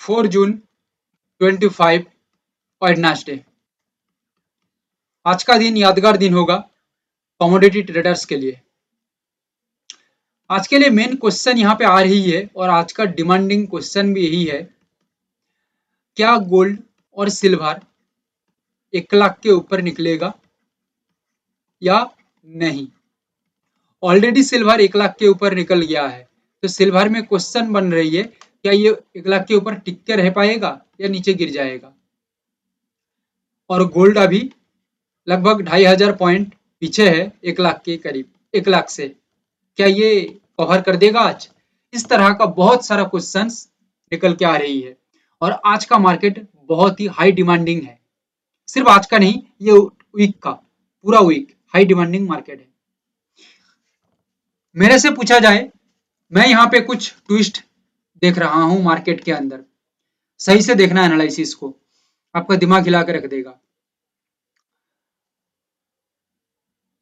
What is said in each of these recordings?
4 जून 25 Wednesday. आज का दिन यादगार दिन होगा कमोडिटी ट्रेडर्स के लिए। आज के लिए मेन क्वेश्चन यहाँ पे आ रही है और आज का डिमांडिंग क्वेश्चन भी यही है, क्या गोल्ड और सिल्वर 1 लाख के ऊपर निकलेगा या नहीं। ऑलरेडी सिल्वर 1 लाख के ऊपर निकल गया है, तो सिल्वर में क्वेश्चन बन रही है क्या ये 1 लाख के ऊपर टिक के रह पाएगा या नीचे गिर जाएगा। और गोल्ड अभी लगभग 2500 पॉइंट पीछे है 1 लाख के करीब, 1 लाख से क्या ये कवर कर देगा आज। इस तरह का बहुत सारा क्वेश्चंस निकल के आ रही है और आज का मार्केट बहुत ही हाई डिमांडिंग है। सिर्फ आज का नहीं, ये वीक का पूरा वीक हाई डिमांडिंग मार्केट है। मेरे से पूछा जाए, मैं यहाँ पे कुछ ट्विस्ट देख रहा हूं मार्केट के अंदर। सही से देखना एनालिसिस को, आपका दिमाग हिला के रख देगा।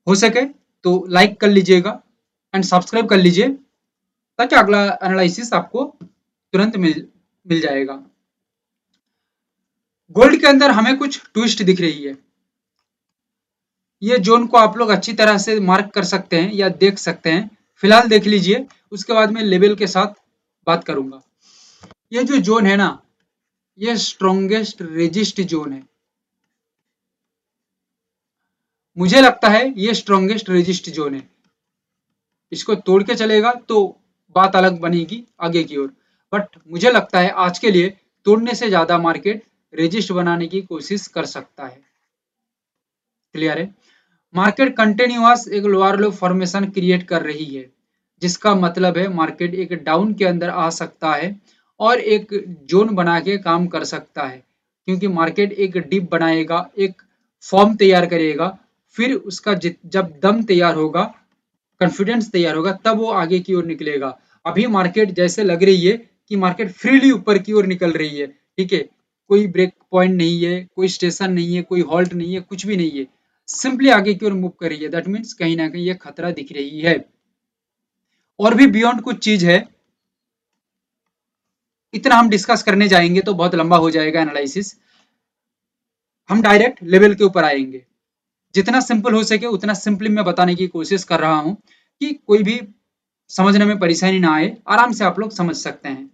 हो सके तो लाइक कर लीजिएगा एंड सब्सक्राइब कर लीजिए ताकि अगला एनालिसिस आपको तुरंत मिल जाएगा। गोल्ड के अंदर हमें कुछ ट्विस्ट दिख रही है। ये जोन को आप लोग अच्छी तरह से मार्क कर सकते हैं या देख सकते हैं। फिलहाल देख लीजिए, उसके बाद मैं लेवल के साथ बात करूंगा। ये जो जोन है ना, ये स्ट्रॉन्गेस्ट रेजिस्ट जोन है। मुझे लगता है ये स्ट्रॉन्गेस्ट रेजिस्ट जोन है। इसको तोड़ के चलेगा तो बात अलग बनेगी आगे की ओर, बट मुझे लगता है आज के लिए तोड़ने से ज्यादा मार्केट रेजिस्ट बनाने की कोशिश कर सकता है। क्लियर है। मार्केट कंटिन्यूअस एक लोअर लो फॉर्मेशन क्रिएट कर रही है, जिसका मतलब है मार्केट एक डाउन के अंदर आ सकता है और एक जोन बना के काम कर सकता है, क्योंकि मार्केट एक डिप बनाएगा, एक फॉर्म तैयार करेगा, फिर उसका जब दम तैयार होगा, कॉन्फिडेंस तैयार होगा, तब वो आगे की ओर निकलेगा। अभी मार्केट जैसे लग रही है कि मार्केट फ्रीली ऊपर की ओर निकल रही है। ठीक है, कोई ब्रेक पॉइंट नहीं है, कोई स्टेशन नहीं है, कोई हॉल्ट नहीं है, कुछ भी नहीं है, सिंपली आगे की ओर मूव कर रही है। दैट मीन्स कहीं ना कहीं ये खतरा दिख रही है। और भी बियॉन्ड कुछ चीज है, इतना हम डिस्कस करने जाएंगे तो बहुत लंबा हो जाएगा एनालिसिस। हम डायरेक्ट लेवल के ऊपर आएंगे। जितना सिंपल हो सके उतना सिंपली मैं बताने की कोशिश कर रहा हूं कि कोई भी समझने में परेशानी ना आए, आराम से आप लोग समझ सकते हैं।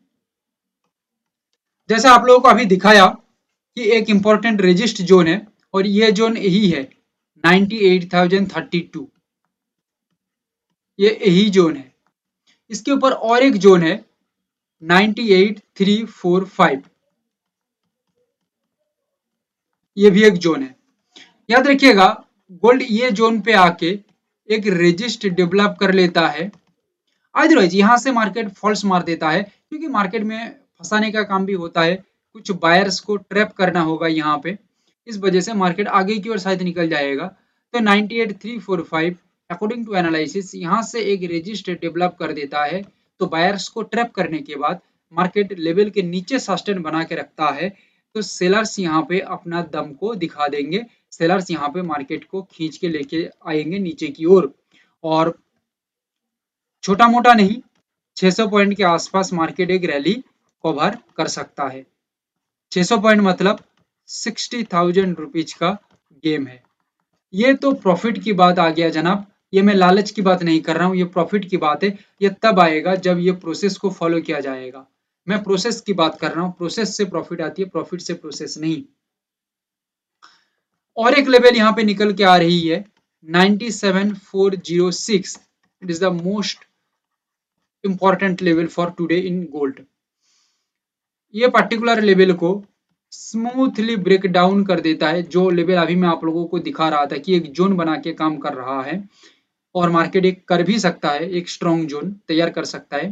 जैसा आप लोगों को अभी दिखाया कि एक इंपॉर्टेंट रेजिस्ट जोन है और ये जोन यही है 98,032, ये यही जोन है। इसके ऊपर और एक जोन है 98,345, ये भी एक जोन है। याद रखिएगा, गोल्ड ये जोन पे आके एक रेजिस्ट डेवलप कर लेता है, अदरवाइज यहाँ से मार्केट फॉल्स मार देता है, क्योंकि मार्केट में फंसाने का काम भी होता है, कुछ बायर्स को ट्रैप करना होगा यहाँ पे। इस वजह से मार्केट आगे की ओर शायद निकल जाएगा। तो 98,345 अकॉर्डिंग टू एनालिसिस यहाँ से एक रेजिस्ट डेवलप कर देता है, तो बायर्स को ट्रैप करने के बाद मार्केट लेवल के नीचे सस्टेन बना के रखता है, तो सेलर्स यहाँ पे अपना दम को दिखा देंगे। सेलर्स यहाँ पे मार्केट को खींच के लेके आएंगे नीचे की ओर, और छोटा मोटा नहीं, 600 पॉइंट के आसपास मार्केट एक रैली कवर कर सकता है। 600 पॉइंट मतलब 60,000 रुपीज का गेम है। ये तो प्रॉफिट की बात आ गया जनाब, ये मैं लालच की बात नहीं कर रहा हूँ, ये प्रॉफिट की बात है। ये तब आएगा जब ये प्रोसेस को फॉलो किया जाएगा। मैं प्रोसेस की बात कर रहा हूँ, प्रोसेस से प्रॉफिट आती है, प्रॉफिट से प्रोसेस नहीं। और एक लेवल यहाँ पे निकल के आ रही है 97,406, it is the most important level for today in gold. ये पर्टिकुलर लेवल को स्मूथली ब्रेक डाउन कर देता है। जो लेवल अभी मैं आप लोगों को दिखा रहा था कि एक जोन बना के काम कर रहा है और मार्केट एक कर भी सकता है, एक स्ट्रॉन्ग जोन तैयार कर सकता है।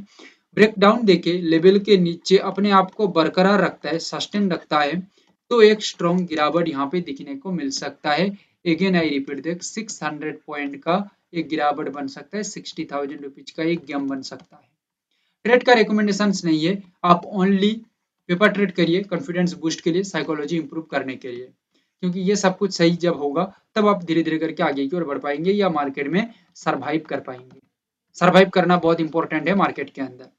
ब्रेक डाउन देके लेवल के नीचे अपने आप को बरकरार रखता है, सस्टेन रखता है, तो एक स्ट्रॉन्ग गिरावट यहाँ पे दिखने को मिल सकता है। अगेन आई रिपीट देख, 600 पॉइंट का एक गिरावट बन सकता है, 60,000 रुपीज का एक गेम बन सकता है। ट्रेड का रिकमेंडेशन नहीं है, आप ओनली पेपर ट्रेड करिए कॉन्फिडेंस बूस्ट के लिए, साइकोलॉजी इंप्रूव करने के लिए, क्योंकि ये सब कुछ सही जब होगा तब आप धीरे धीरे करके आगे की ओर बढ़ पाएंगे या मार्केट में सरवाइव कर पाएंगे। सरवाइव करना बहुत इंपॉर्टेंट है मार्केट के अंदर।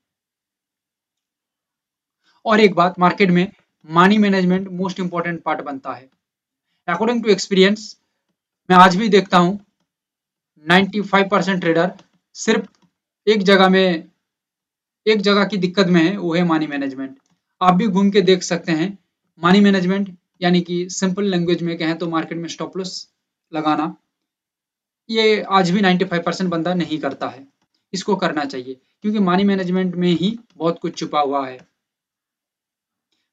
और एक बात, मार्केट में money management most important part बनता है। अकॉर्डिंग टू एक्सपीरियंस मैं आज भी देखता हूँ 95% ट्रेडर सिर्फ एक जगह में एक जगह की दिक्कत में है, वो है मनी मैनेजमेंट। आप भी घूम के देख सकते हैं। मनी मैनेजमेंट यानी कि सिंपल लैंग्वेज में कहें तो मार्केट में स्टॉप लॉस लगाना, ये आज भी 95% बंदा नहीं करता है। इसको करना चाहिए क्योंकि मनी मैनेजमेंट में ही बहुत कुछ छुपा हुआ है।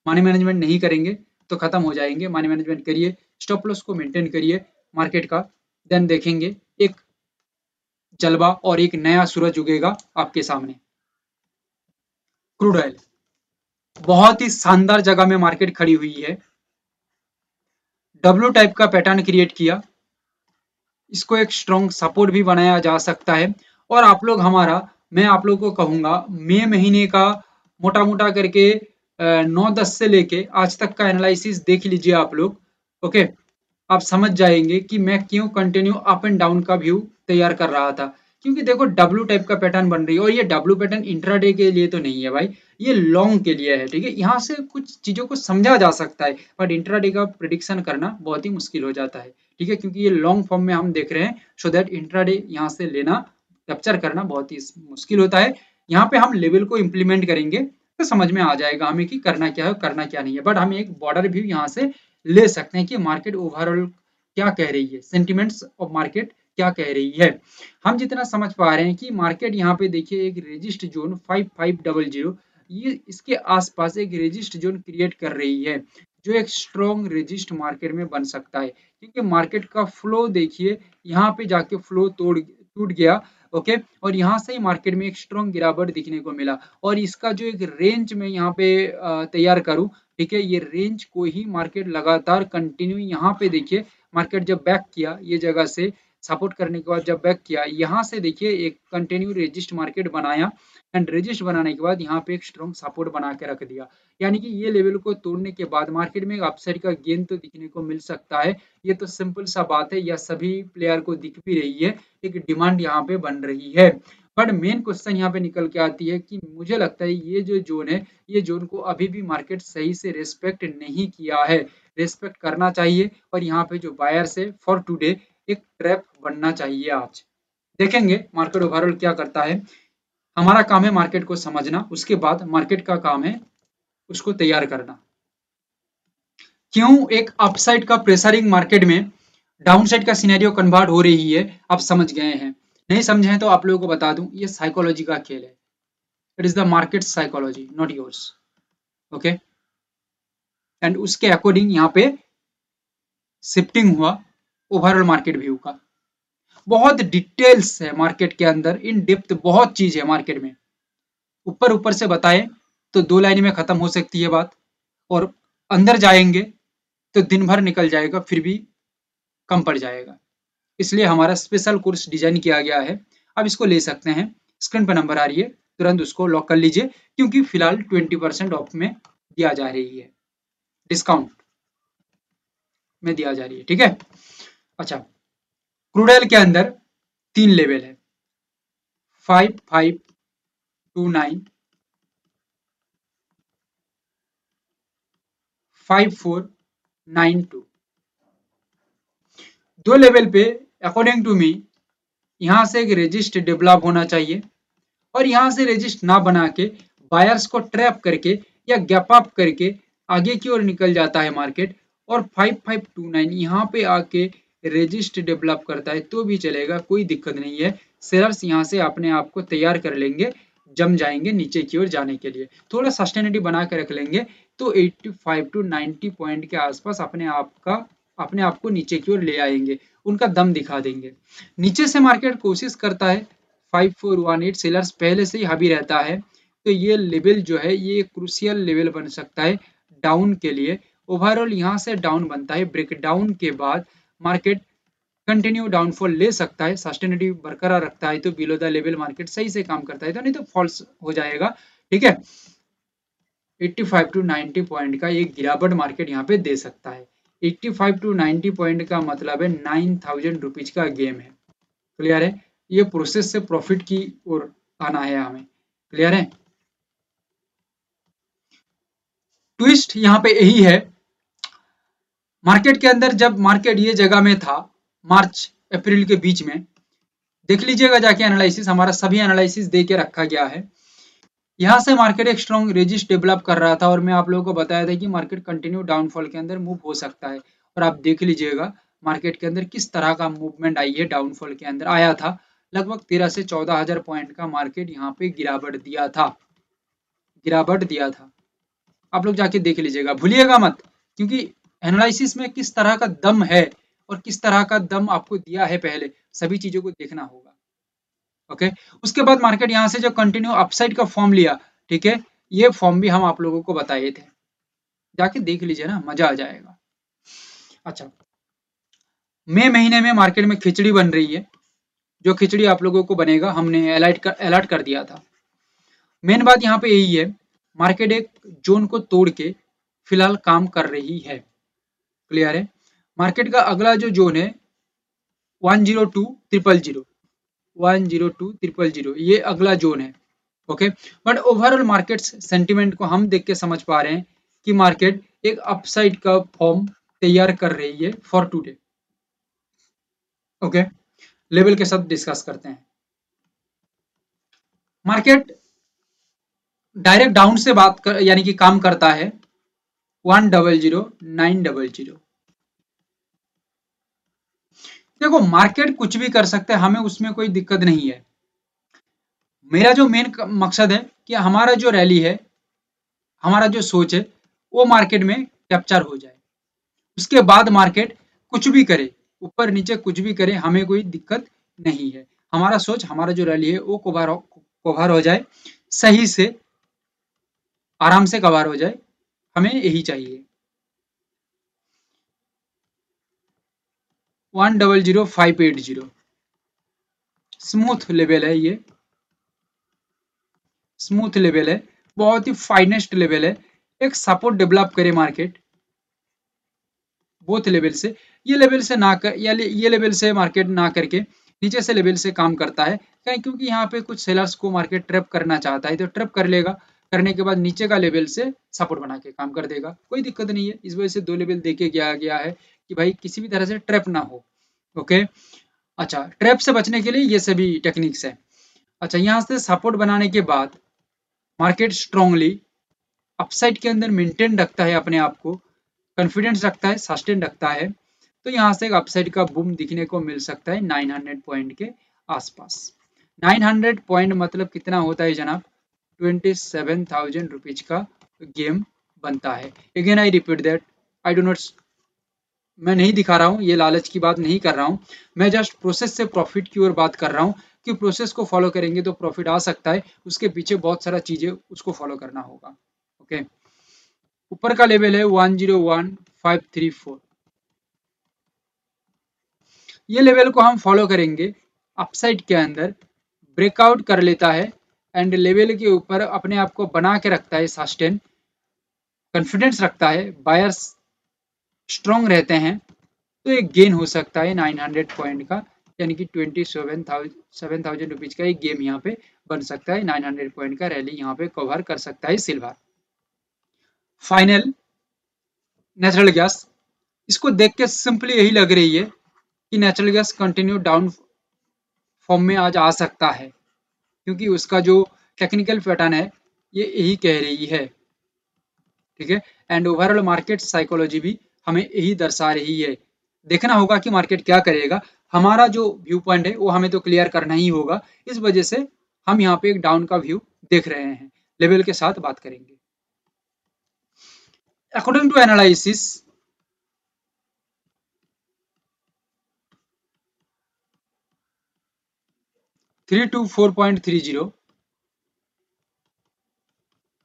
मनी मैनेजमेंट नहीं करेंगे तो खत्म हो जाएंगे। मनी मैनेजमेंट करिए, स्टॉप लॉस को मेंटेन करिए मार्केट का, देन देखेंगे एक जलवा और एक नया सूरज उगेगा आपके सामने। क्रूड ऑयल बहुत ही शानदार जगह में मार्केट खड़ी हुई है। डब्ल्यू टाइप का पैटर्न क्रिएट किया, इसको एक स्ट्रॉन्ग सपोर्ट भी बनाया जा सकता है। और आप लोग हमारा, मैं आप लोगों को कहूंगा मई महीने का मोटा मोटा करके 9-10 से लेके आज तक का एनालिसिस देख लीजिए आप लोग। ओके, आप समझ जाएंगे कि मैं क्यों कंटिन्यू अप एंड डाउन का व्यू तैयार कर रहा था। क्योंकि देखो डब्ल्यू टाइप का पैटर्न बन रही है और ये डब्ल्यू पैटर्न इंट्राडे के लिए तो नहीं है भाई, ये लॉन्ग के लिए है। ठीक है, यहाँ से कुछ चीजों को समझा जा सकता है बट इंट्राडे का प्रिडिक्शन करना बहुत ही मुश्किल हो जाता है। ठीक है, क्योंकि ये लॉन्ग फॉर्म में हम देख रहे हैं, सो दैट इंट्राडे यहाँ से लेना, कैप्चर करना बहुत ही मुश्किल होता है। यहाँ पे हम लेवल को इम्प्लीमेंट करेंगे तो समझ में आ जाएगा हमें कि करना क्या है करना क्या नहीं है। बट हम एक बॉर्डर व्यू यहाँ से ले सकते हैं कि मार्केट ओवरऑल क्या कह रही है, सेंटिमेंट्स ऑफ मार्केट क्या कह रही है। हम जितना समझ पा रहे हैं कि मार्केट यहाँ पे देखिए एक रेजिस्ट जोन 5500, ये इसके आसपास एक रेजिस्ट जोन क्रिएट कर रही है, जो एक स्ट्रॉन्ग रेजिस्ट मार्केट में बन सकता है। क्योंकि मार्केट का फ्लो देखिए, यहाँ पे जाके फ्लो टूट गया। ओके, और यहाँ से ही मार्केट में एक स्ट्रॉन्ग गिरावट दिखने को मिला। और इसका जो एक रेंज में यहाँ पे तैयार करूं, ठीक है, ये रेंज को ही मार्केट लगातार कंटिन्यू, यहाँ पे देखिए मार्केट जब बैक किया ये जगह से सपोर्ट करने के बाद जब बैक किया, यहाँ से देखिए एक कंटिन्यू रेजिस्ट मार्केट बनाया एंड रेजिस्ट बनाने के बाद यहाँ पे एक स्ट्रॉन्ग सपोर्ट बना के रख दिया। यानी कि ये लेवल को तोड़ने के बाद मार्केट में एक अपसाइड का गेन तो दिखने को मिल सकता है। ये तो सिंपल सा बात है, या सभी प्लेयर को दिख भी रही है, एक डिमांड यहाँ पे बन रही है। बट मेन क्वेश्चन यहाँ पे निकल के आती है कि मुझे लगता है ये जो जोन है, ये जोन को अभी भी मार्केट सही से रेस्पेक्ट नहीं किया है। रेस्पेक्ट करना चाहिए और यहाँ पे जो बायर्स है फॉर टुडे एक ट्रैप बनना चाहिए। आज देखेंगे मार्केट ओवरऑल क्या करता है। हमारा काम है मार्केट को समझना, उसके बाद मार्केट का काम है उसको तैयार करना। क्यों एक अपसाइड का प्रेशरिंग मार्केट में डाउनसाइड का सिनेरियो कन्वर्ट हो रही है, आप समझ गए हैं। नहीं समझे हैं तो आप लोगों को बता दूं, ये साइकोलॉजी का खेल है। It is the market psychology, not yours. Okay, and उसके अकॉर्डिंग यहाँ पे शिफ्टिंग हुआ ओवरऑल मार्केट व्यू का। बहुत डिटेल्स है मार्केट के अंदर, इन डेप्थ बहुत चीज है मार्केट में। ऊपर ऊपर से बताएं तो 2 लाइन में खत्म हो सकती है बात, और अंदर जाएंगे तो दिन भर निकल जाएगा फिर भी कम पड़ जाएगा। इसलिए हमारा स्पेशल कोर्स डिजाइन किया गया है। आप इसको ले सकते हैं, स्क्रीन पर नंबर आ रही है, तुरंत उसको लॉक कर लीजिए क्योंकि फिलहाल 20% ऑफ में दिया जा रही है, डिस्काउंट में दिया जा रही है। ठीक है, अच्छा, क्रूड ऑयल के अंदर 3 लेवल है, 5529, 5492। 2 लेवल पे अकॉर्डिंग टू मी यहाँ से एक रेजिस्ट डेवलप होना चाहिए, और यहाँ से रेजिस्ट ना बना के बायर्स को ट्रैप करके या गैप अप करके आगे की ओर निकल जाता है मार्केट, और 5529 यहाँ पे आके रेजिस्ट डेवलप करता है तो भी चलेगा, कोई दिक्कत नहीं है। सेलर्स यहाँ से अपने आप को तैयार कर लेंगे, जम जाएंगे नीचे की ओर जाने के लिए, थोड़ा सस्टेनिटी बना के रख लेंगे तो 85 टू 90 पॉइंट के आसपास अपने आप को नीचे की ओर ले आएंगे, उनका दम दिखा देंगे। नीचे से मार्केट कोशिश करता है 5418, सेलर्स पहले से ही हावी रहता है, तो ये लेवल जो है ये क्रूशियल लेवल बन सकता है डाउन के लिए। ओवरऑल यहाँ से डाउन बनता है, ब्रेकडाउन के बाद मार्केट कंटिन्यू डाउनफॉल ले सकता है, सस्टेनिटी बरकरार रखता है तो बिलो द लेवल मार्केट सही से काम करता है, तो नहीं तो फॉल्स हो जाएगा। ठीक है, 85 टू 90 पॉइंट का एक गिरावट मार्केट यहाँ पे दे सकता है। 85 टू 90 पॉइंट का मतलब है 9000 रुपीज का गेम है। क्लियर है, ये प्रोसेस से प्रॉफिट की ओर आना है हमें। क्लियर है, ट्विस्ट यहाँ पे यही है, मार्केट के अंदर जब मार्केट ये जगह में था मार्च अप्रैल के बीच में, देख लीजिएगा जाके एनालिसिस, हमारा सभी एनालिसिस दे के रखा गया है। यहाँ से मार्केट एक स्ट्रॉन्ग रेजिस्ट डेवलप कर रहा था और मैं आप लोगों को बताया था कि मार्केट कंटिन्यू डाउनफॉल के अंदर मूव हो सकता है, और आप देख लीजिएगा मार्केट के अंदर किस तरह का मूवमेंट आई है, डाउनफॉल के अंदर आया था लगभग 13 से 14,000 पॉइंट का मार्केट यहाँ पे गिरावट दिया था। आप लोग जाके देख लीजिएगा, भूलिएगा मत, क्योंकि एनालिसिस में किस तरह का दम है और किस तरह का दम आपको दिया है, पहले सभी चीजों को देखना होगा। ओके, उसके बाद मार्केट यहाँ से जो कंटिन्यू अपसाइड का फॉर्म लिया, ठीक है, ये फॉर्म भी हम आप लोगों को बताए थे, जाके देख लीजिए ना, मजा आ जाएगा। अच्छा, मई महीने में मार्केट में खिचड़ी बन रही है, जो खिचड़ी आप लोगों को बनेगा हमने अलर्ट कर दिया था। मेन बात यहाँ पे यही है, मार्केट एक जोन को तोड़ के फिलहाल काम कर रही है, क्लियर है। मार्केट का अगला जो जोन है 102,000, 102,000 ये अगला जोन है। Okay, but overall market sentiment को हम देख के समझ पा रहे हैं कि मार्केट एक अपसाइड का फॉर्म तैयार कर रही है फॉर टुडे। ओके, लेवल के साथ डिस्कस करते हैं। मार्केट डायरेक्ट डाउन से यानी कि काम करता है 100,900। देखो मार्केट कुछ भी कर सकते हैं, हमें उसमें कोई दिक्कत नहीं है। मेरा जो मेन मकसद है कि हमारा जो रैली है, हमारा जो सोच है, वो मार्केट में कैप्चर हो जाए। उसके बाद मार्केट कुछ भी करे, ऊपर नीचे कुछ भी करे, हमें कोई दिक्कत नहीं है। हमारा सोच, हमारा जो रैली है वो कवर हो जाए, सही से आराम से कवर हो जाए, हमें यही चाहिए। 100,580 स्मूथ लेवल है, ये स्मूथ लेवल है, बहुत ही फाइनेस्ट लेवल है। एक सपोर्ट डेवलप करे मार्केट बोथ लेवल से, ये लेवल से ना कर, या ये लेवल से मार्केट ना करके नीचे से लेवल से काम करता है, कहीं क्योंकि यहाँ पे कुछ सेलर्स को मार्केट ट्रैप करना चाहता है, तो ट्रैप कर लेगा, करने के बाद नीचे का लेवल से सपोर्ट बना के काम कर देगा, कोई दिक्कत नहीं है। इस वजह से दो लेवल देके गया है कि भाई किसी भी तरह से ट्रैप ना हो। ओके, अच्छा, ट्रैप से बचने के लिए ये सभी टेक्निक्स है। अच्छा, यहाँ से सपोर्ट बनाने के बाद मार्केट स्ट्रांगली अपसाइड के अंदर मेंटेन रखता है अपने आप को, कॉन्फिडेंस रखता है, सस्टेन रखता है, तो यहाँ से एक अपसाइड का बूम दिखने को मिल सकता है 900 पॉइंट के आसपास। 900 पॉइंट मतलब कितना होता है जनाब, 27,000 रुपीज का गेम बनता है। Again I repeat that, I do not, मैं नहीं दिखा रहा हूँ, ये लालच की बात नहीं कर रहा हूँ, मैं जस्ट प्रोसेस से प्रॉफिट की ओर बात कर रहा हूँ कि प्रोसेस को फॉलो करेंगे तो प्रॉफिट आ सकता है, उसके पीछे बहुत सारा चीजें उसको फॉलो करना होगा। ओके, ऊपर का लेवल है 101,534, ये लेवल को हम फॉलो करेंगे, अपसाइड के अंदर ब्रेकआउट कर लेता है एंड लेवल के ऊपर अपने आप को बना के रखता है, सस्टेन कॉन्फिडेंस रखता है, बायर्स स्ट्रॉन्ग रहते हैं, तो एक गेन हो सकता है 900 पॉइंट का, यानी कि 27,000 रुपीज का एक गेम यहाँ पे बन सकता है, 900 पॉइंट का रैली यहाँ पे कवर कर सकता है सिल्वर। फाइनल नेचुरल गैस, इसको देख के सिंपली यही लग रही है कि natural gas continue down form में आज आ सकता है, क्योंकि उसका जो टेक्निकल पैटर्न है ये यही कह रही है, ठीक है। एंड ओवरऑल मार्केट साइकोलॉजी भी हमें यही दर्शा रही है। देखना होगा कि मार्केट क्या करेगा, हमारा जो व्यू पॉइंट है वो हमें तो क्लियर करना ही होगा, इस वजह से हम यहाँ पे एक डाउन का व्यू देख रहे हैं, लेवल के साथ बात करेंगे। According to analysis, three to 4.30,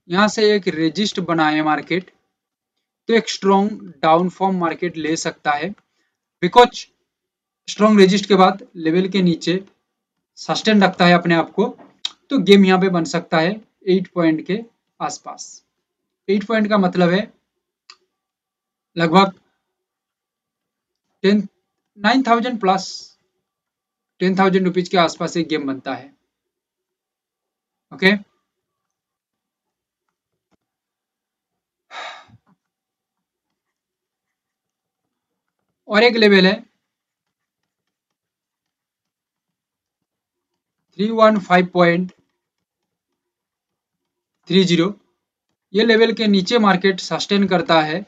यहाँ से एक रेजिस्ट बना है मार्केट, तो एक स्ट्रॉन्ग डाउन फॉर्म मार्केट ले सकता है, बिकॉज स्ट्रॉन्ग रेजिस्ट के बाद लेवल के नीचे सस्टेन रखता है अपने आप को, तो गेम यहाँ पे बन सकता है 8 पॉइंट के आसपास। 8 पॉइंट का मतलब है लगभग 10 9,000 प्लस 10,000 रुपीज के आसपास एक गेम बनता है। ओके, और एक लेवल है 315.30, ये लेवल के नीचे मार्केट सस्टेन करता है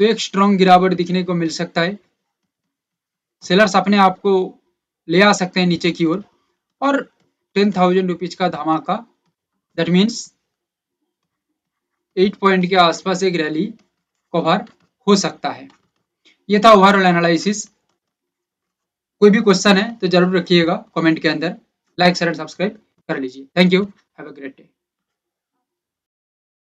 तो एक स्ट्रॉन्ग गिरावट दिखने को मिल सकता है। सेलर्स अपने आप को ले आ सकते हैं नीचे की ओर और 10,000 रुपीज का धमाका, दैट मीन्स 8 पॉइंट के आसपास एक रैली कवर हो सकता है। ये था ओवरऑल एनालिसिस। कोई भी क्वेश्चन है तो जरूर रखिएगा कमेंट के अंदर। लाइक शेयर एंड सब्सक्राइब कर लीजिए। Thank you, have a great day.